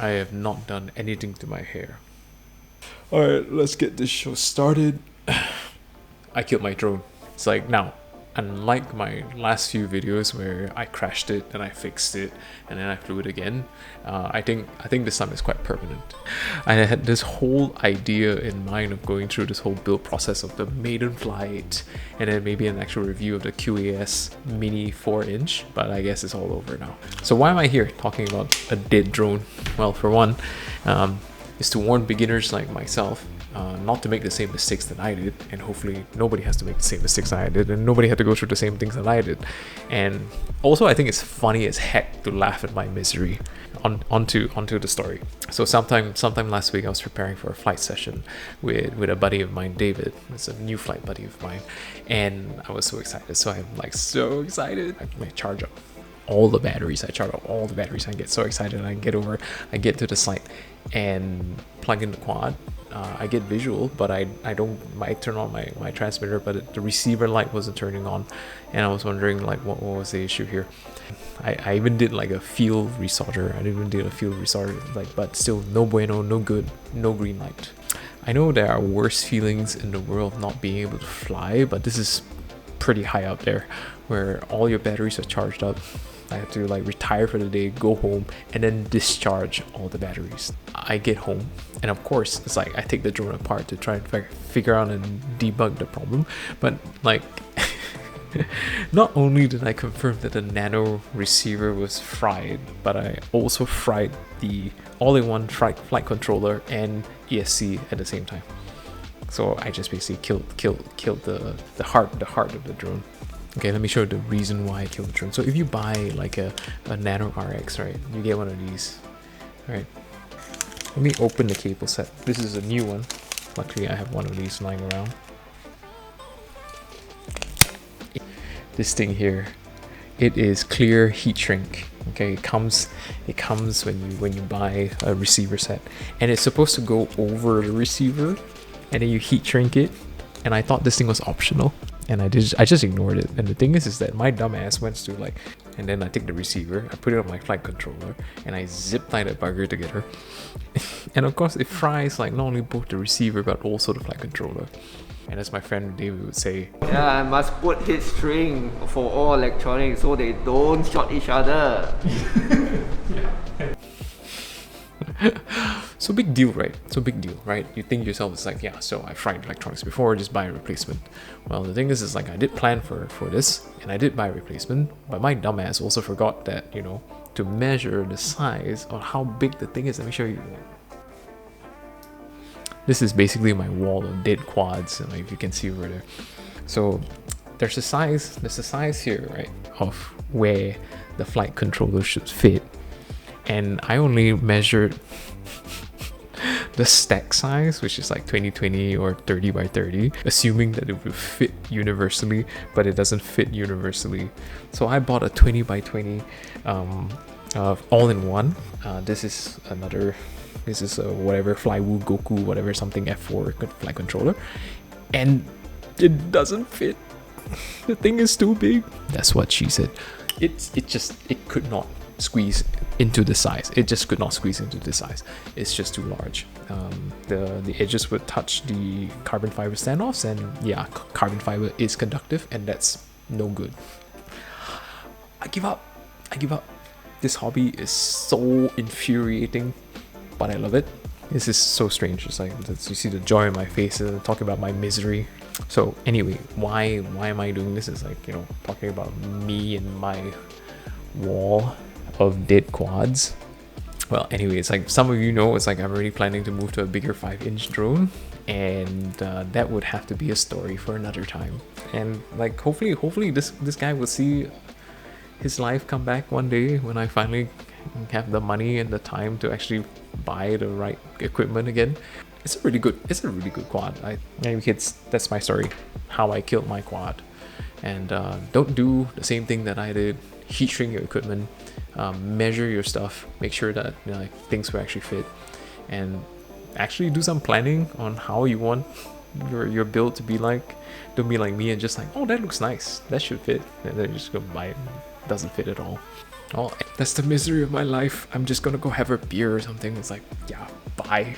I have not done anything to my hair. Alright, let's get this show started. I killed my drone. It's like, now, unlike my last few videos where I crashed it and I fixed it and then I flew it again, I think this time is quite permanent. I had this whole idea in mind of going through this whole build process of the maiden flight and then maybe an actual review of the QAS Mini 4-inch, but I guess it's all over now. So why am I here talking about a dead drone? Well, for one, is to warn beginners like myself not to make the same mistakes that I did, and hopefully nobody has to make the same mistakes that I did, and nobody had to go through the same things that I did. And also, I think it's funny as heck to laugh at my misery. Onto the story. So sometime last week, I was preparing for a flight session with a buddy of mine, David. It's a new flight buddy of mine, and I was so excited. So I'm like so excited. I charge up all the batteries. I charge up all the batteries. I get so excited. And I get to the site and plug in the quad. I get visual, but I turn on my transmitter, but the receiver light wasn't turning on, and I was wondering like what was the issue here. I even did like a field resolder. Like, but still no bueno, no good, no green light. I know there are worse feelings in the world of not being able to fly, but this is pretty high up there, where all your batteries are charged up. I have to like retire for the day, go home, and then discharge all the batteries. I get home, and of course, it's like I take the drone apart to try and figure out and debug the problem. But like, not only did I confirm that the nano receiver was fried, but I also fried the all-in-one flight controller and ESC at the same time. So I just basically killed the heart of the drone. Okay, let me show you the reason why I killed the drone. So if you buy like a Nano RX, right, you get one of these. Alright, let me open the cable set. This is a new one. Luckily I have one of these lying around. This thing here, it is clear heat shrink. Okay, it comes when you buy a receiver set, and it's supposed to go over the receiver, and then you heat shrink it. And I thought this thing was optional, and I just ignored it. And the thing is that my dumb ass went to like, and then I take the receiver, I put it on my flight controller, and I zip tie that bugger together. And of course, it fries like not only both the receiver but also the flight controller. And as my friend David would say, yeah, I must put heat string for all electronics so they don't shot each other. So big deal, right? You think to yourself, it's like, yeah, so I fried electronics before, just buy a replacement. Well, the thing is like I did plan for this, and I did buy a replacement, but my dumbass also forgot that, you know, to measure the size or how big the thing is. Let me show you. This is basically my wall of dead quads, like if you can see over there. So there's a size here, right, of where the flight controller should fit. And I only measured the stack size, which is like 2020 or 30 by 30, assuming that it will fit universally, but it doesn't fit universally. So I bought a 20 by 20 all-in-one. This is whatever Flywoo Goku whatever something F4 flight controller, and it doesn't fit. The thing is too big. That's what she said. It could not squeeze into the size. It just could not squeeze into the size. It's just too large. The edges would touch the carbon fiber standoffs, and yeah, carbon fiber is conductive, and that's no good. I give up. This hobby is so infuriating, but I love it. This is so strange. It's like you see the joy in my face talking about my misery. So anyway, why am I doing this? It's like, you know, talking about me and my wall of dead quads. Well, anyway, it's like some of you know, it's like I'm already planning to move to a bigger 5-inch drone, and that would have to be a story for another time. And like hopefully this guy will see his life come back one day when I finally have the money and the time to actually buy the right equipment again. It's a really good quad. Anyway, kids, that's my story, how I killed my quad. And don't do the same thing that I did. Heat shrink your equipment, measure your stuff, make sure that, you know, like, things will actually fit, and actually do some planning on how you want you're built to be like. Don't be like me and just like, oh, that looks nice, that should fit, and then you just go buy it and it doesn't fit at all. Oh, that's the misery of my life. I'm just gonna go have a beer or something. It's like, yeah, bye.